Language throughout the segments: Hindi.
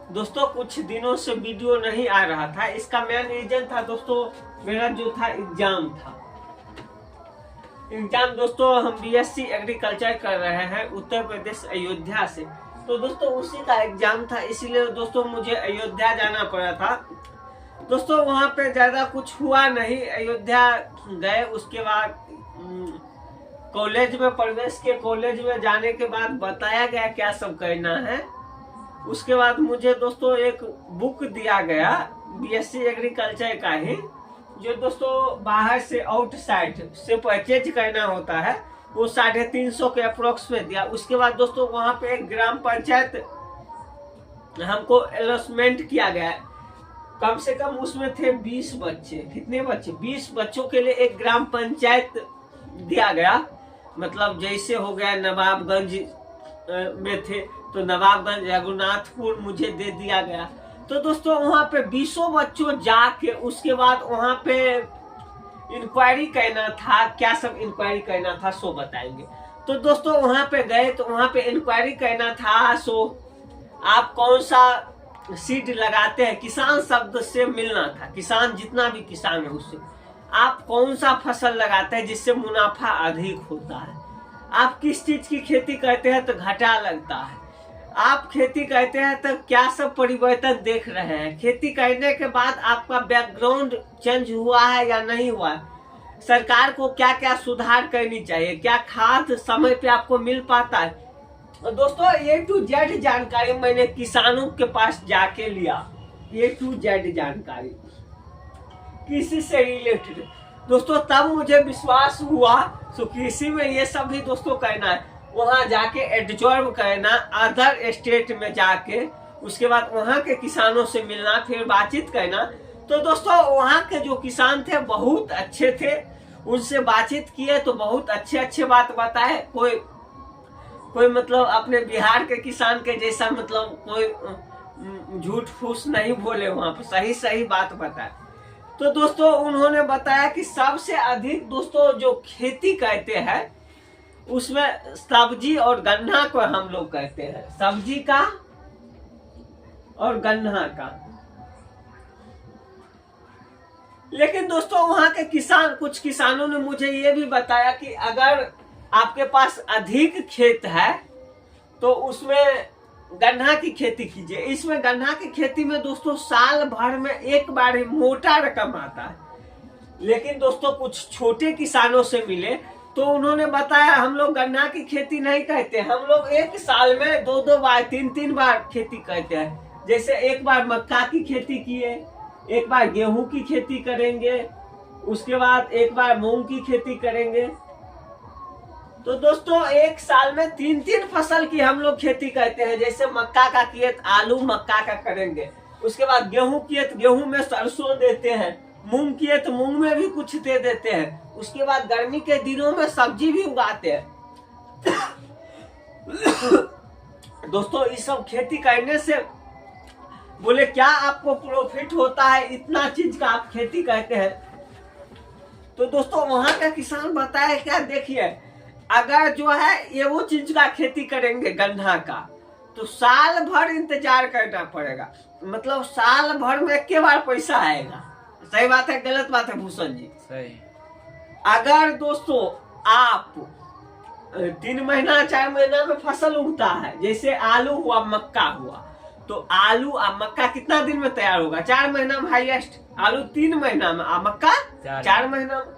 दोस्तों कुछ दिनों से वीडियो नहीं आ रहा था। इसका मेन रीजन था दोस्तों, मेरा जो था एग्जाम था। एग्जाम दोस्तों हम बीएससी एग्रीकल्चर कर रहे हैं उत्तर प्रदेश अयोध्या से। तो दोस्तों उसी का एग्जाम था, इसीलिए दोस्तों मुझे अयोध्या जाना पड़ा था। दोस्तों वहाँ पे ज्यादा कुछ हुआ नहीं। अयोध्या गए, उसके बाद कॉलेज में प्रवेश के, कॉलेज में जाने के बाद बताया गया क्या सब करना है। उसके बाद मुझे दोस्तों एक बुक दिया गया बीएससी एग्रीकल्चर का ही, जो दोस्तों बाहर से आउटसाइड से परचेज करना होता है। वो 350 के अप्रोक्स में दिया। उसके बाद दोस्तों वहाँ पे एक ग्राम पंचायत हमको अलॉटमेंट किया गया। कम से कम उसमें थे 20 बच्चे। कितने बच्चे? 20 बच्चों के लिए एक ग्राम पंचायत दिया गया। मतलब जैसे हो गया नवाबगंज में थे तो नवाबगंज रघुनाथपुर मुझे दे दिया गया। तो दोस्तों वहाँ पे 20 बच्चों जाके उसके बाद वहाँ पे इंक्वायरी करना था। क्या सब इंक्वायरी करना था सो बताएंगे। तो दोस्तों वहाँ पे गए तो वहाँ पे इंक्वायरी करना था। सो आप कौन सा सीड लगाते हैं, किसान शब्द से मिलना था। किसान जितना भी किसान है उससे आप कौन सा फसल लगाते हैं जिससे मुनाफा अधिक होता है। आप किस चीज की खेती करते हैं तो घाटा लगता है। आप खेती करते हैं तो क्या सब परिवर्तन देख रहे हैं। खेती करने के बाद आपका बैकग्राउंड चेंज हुआ है या नहीं हुआ है। सरकार को क्या क्या सुधार करनी चाहिए, क्या खाद समय पे आपको मिल पाता है। दोस्तों A to Z जानकारी मैंने किसानों के पास जाके लिया। A to Z जानकारी कृषि से रिलेटेड दोस्तों, तब मुझे विश्वास हुआ तो कृषि में ये सब भी दोस्तों करना है। वहां जाके एब्जॉर्ब करना अदर स्टेट में जाके, उसके बाद वहां के किसानों से मिलना, फिर बातचीत करना। तो दोस्तों वहां के जो किसान थे बहुत अच्छे थे। उनसे बातचीत किए तो बहुत अच्छे बात बताए। कोई मतलब अपने बिहार के किसान के जैसा मतलब कोई झूठ फूस नहीं बोले, वहां पर सही बात बताए। तो दोस्तों उन्होंने बताया कि सबसे अधिक दोस्तों जो खेती करते हैं उसमें सब्जी और गन्ना को हम लोग कहते हैं, सब्जी का और गन्ना का। लेकिन दोस्तों वहां के किसान, कुछ किसानों ने मुझे ये भी बताया कि अगर आपके पास अधिक खेत है तो उसमें गन्ना की खेती कीजिए। इसमें गन्ना की खेती में दोस्तों साल भर में एक बार ही मोटा रकम आता है। लेकिन दोस्तों कुछ छोटे किसानों से मिले तो उन्होंने बताया हम लोग गन्ना की खेती नहीं करते, हम लोग एक साल में 2 बार 3 बार खेती करते हैं। जैसे एक बार मक्का की खेती किए, एक बार गेहूं की खेती करेंगे, उसके बाद एक बार मूंग की खेती करेंगे। तो दोस्तों एक साल में 3 फसल की हम लोग खेती करते हैं। जैसे मक्का का किए तो आलू मक्का का करेंगे, उसके बाद गेहूं किए तो गेहूं में सरसों देते हैं, मूंग किए तो मूंग में भी कुछ दे देते हैं। उसके बाद गर्मी के दिनों में सब्जी भी उगाते हैं। दोस्तों इस सब खेती करने से बोले क्या आपको प्रॉफिट होता है, इतना चीज का आप खेती करते हैं। तो दोस्तों वहां का किसान बताया क्या, देखिए अगर जो है ये वो चीज का खेती करेंगे गन्ना का तो साल भर इंतजार करना पड़ेगा। मतलब साल भर में एक बार पैसा आएगा। सही बात है गलत बात है भूषण जी? सही। अगर दोस्तों आप 3 महीना 4 महीना में फसल उगता है, जैसे आलू हुआ मक्का हुआ, तो आलू और मक्का कितना दिन में तैयार होगा? 4 महीना में हाईएस्ट। आलू 3 महीना में और मक्का 4 महीना में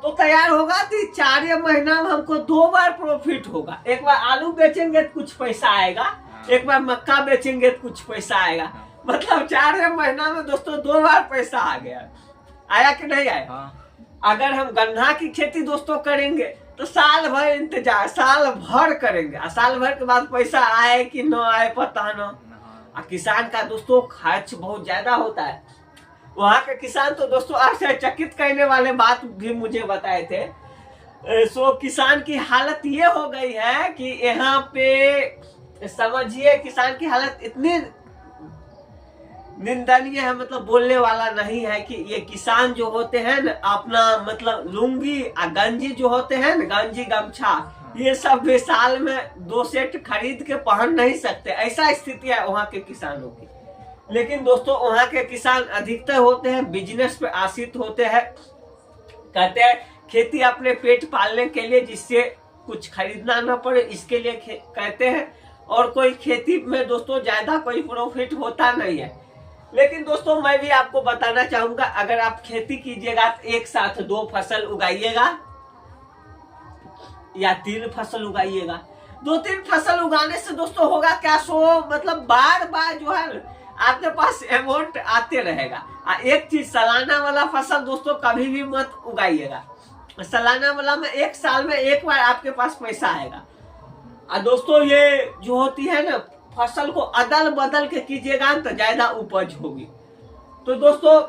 तो तैयार होगा। तो 4 महीना में हमको 2 बार प्रॉफिट होगा। एक बार आलू बेचेंगे तो कुछ पैसा आएगा, एक बार मक्का बेचेंगे तो कुछ पैसा आएगा। मतलब 4 महीना में दोस्तों 2 बार पैसा आ गया। आया कि नहीं आया? अगर हम गन्ना की खेती दोस्तों करेंगे तो साल भर इंतजार, साल भर करेंगे और साल भर के बाद पैसा आए कि न आए पता न। किसान का दोस्तों खर्च बहुत ज्यादा होता है। वहाँ के किसान तो दोस्तों आश्चर्यचकित करने वाले बात भी मुझे बताए थे। सो किसान की हालत ये हो गई है कि यहाँ पे समझिए किसान की हालत इतनी निंदनीय है, मतलब बोलने वाला नहीं है कि ये किसान जो होते हैं ना अपना मतलब लुंगी और गंजी जो होते हैं ना, गंजी गमछा, ये सब भी साल में 2 सेट खरीद के पहन नहीं सकते। ऐसा स्थिति है वहाँ के किसानों की। लेकिन दोस्तों वहाँ के किसान अधिकतर होते हैं बिजनेस पे आश्रित होते हैं। कहते हैं खेती अपने पेट पालने के लिए, जिससे कुछ खरीदना न पड़े, इसके लिए कहते हैं। और कोई खेती में दोस्तों ज्यादा कोई प्रॉफिट होता नहीं है। लेकिन दोस्तों मैं भी आपको बताना चाहूंगा, अगर आप खेती कीजिएगा तो एक साथ 2 फसल उगाइएगा या 3 फसल उगाइएगा। 2-3 फसल उगाने से दोस्तों होगा क्या, मतलब बार बार जो है आपके पास अमाउंट आते रहेगा। एक चीज, सालाना वाला फसल दोस्तों कभी भी मत उगाइएगा। सालाना वाला में 1 साल में 1 बार आपके पास पैसा आएगा। और दोस्तों ये जो होती है ना, फसल को अदल बदल के कीजिएगा तो ज्यादा उपज होगी। तो दोस्तों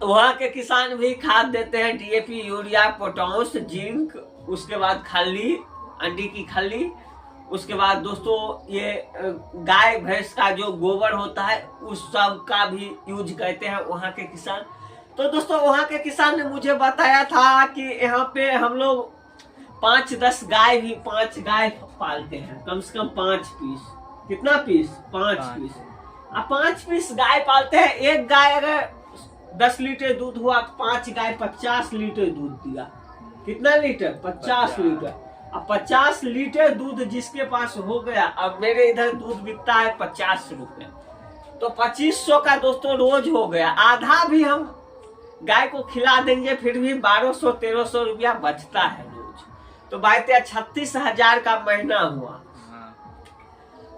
वहाँ के किसान भी खाद देते हैं, डीएपी, यूरिया, पोटाश, जिंक, उसके बाद खल्ली, अंडी की खल्ली, उसके बाद दोस्तों ये गाय भैंस का जो गोबर होता है उस सब का भी यूज करते हैं वहाँ के किसान। तो दोस्तों वहाँ के किसान ने मुझे बताया था कि यहाँ पे हम लोग 5-10 गाय भी 5 गाय पालते हैं, कम से कम 5 पीस। कितना पीस? 5 पीस। अब 5 पीस गाय पालते हैं। एक गाय अगर 10 लीटर दूध हुआ तो 5 गाय 50 लीटर दूध दिया। कितना लीटर? 50 लीटर। अब 50 लीटर दूध जिसके पास हो गया, अब मेरे इधर दूध बिकता है 50 रुपए, तो 2500 का दोस्तों रोज हो गया। आधा भी हम गाय को खिला देंगे फिर भी 1200-1300 रुपया बचता है रोज। तो बात 36,000 का महीना हुआ।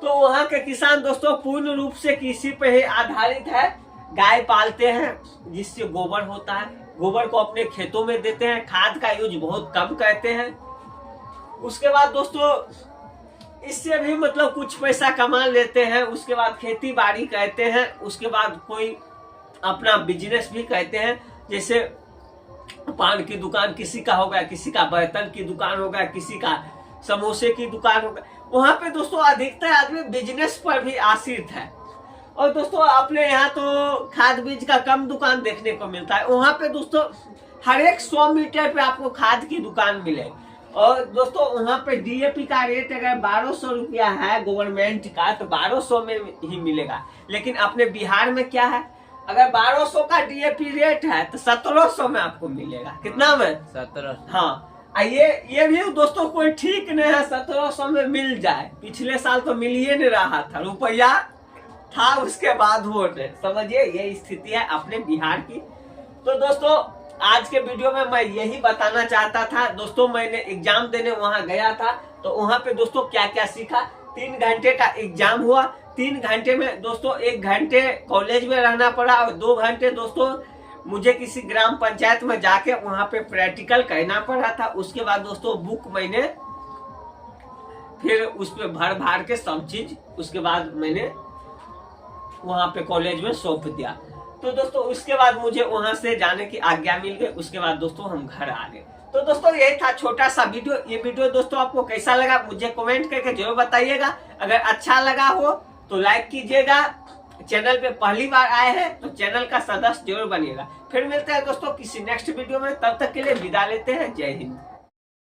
तो वहाँ के किसान दोस्तों पूर्ण रूप से कृषि पे ही आधारित है। गाय पालते हैं जिससे गोबर होता है, गोबर को अपने खेतों में देते हैं, खाद का यूज बहुत कम करते हैं। उसके बाद दोस्तों इससे भी मतलब कुछ पैसा कमा लेते हैं। उसके बाद खेती बाड़ी करते हैं। उसके बाद कोई अपना बिजनेस भी करते हैं, जैसे पान की दुकान किसी का होगा, किसी का बर्तन की दुकान होगा, किसी का समोसे की दुकान होगा। वहाँ पे दोस्तों अधिकतर आदमी बिजनेस पर भी आश्रित है। और दोस्तों अपने यहाँ तो खाद बीज का कम दुकान देखने को मिलता है। वहाँ पे दोस्तों हर एक 100 मीटर पे आपको खाद की दुकान मिलेगी। और दोस्तों वहाँ पे डीएपी का रेट अगर 1200 रुपया है गवर्नमेंट का, तो 1200 में ही मिलेगा। लेकिन अपने बिहार में क्या है, अगर 1200 का डीएपी रेट है तो 1700 में आपको मिलेगा। कितना में? 1700। हाँ, ये भी दोस्तों कोई ठीक नहीं है 1700 में मिल जाए। पिछले साल तो मिल ही नहीं रहा था, रुपया था उसके बाद वोट। समझिए ये स्थिति है अपने बिहार की। तो दोस्तों आज के वीडियो में मैं यही बताना चाहता था। दोस्तों मैंने एग्जाम देने वहां गया था, तो वहां पे दोस्तों क्या क्या सीखा। 3 घंटे का एग्जाम हुआ। 3 घंटे में दोस्तों 1 घंटे कॉलेज में रहना पड़ा और 2 घंटे दोस्तों मुझे किसी ग्राम पंचायत में जाके वहां पे प्रैक्टिकल करना पड़ा था। उसके बाद दोस्तों बुक मैंने फिर उस पे भर के सब चीज उसके बाद मैंने वहां पे कॉलेज में सौंप दिया। तो दोस्तों उसके बाद मुझे वहां से जाने की आज्ञा मिल गई। उसके बाद दोस्तों हम घर आ गए। तो दोस्तों यही था छोटा सा वीडियो। ये वीडियो दोस्तों आपको कैसा लगा मुझे कमेंट करके जरूर बताइएगा। अगर अच्छा लगा हो तो लाइक कीजिएगा। चैनल पे पहली बार आए हैं तो चैनल का सदस्य जरूर बनिएगा। फिर मिलते हैं दोस्तों किसी नेक्स्ट वीडियो में। तब तक के लिए विदा लेते हैं। जय हिंद।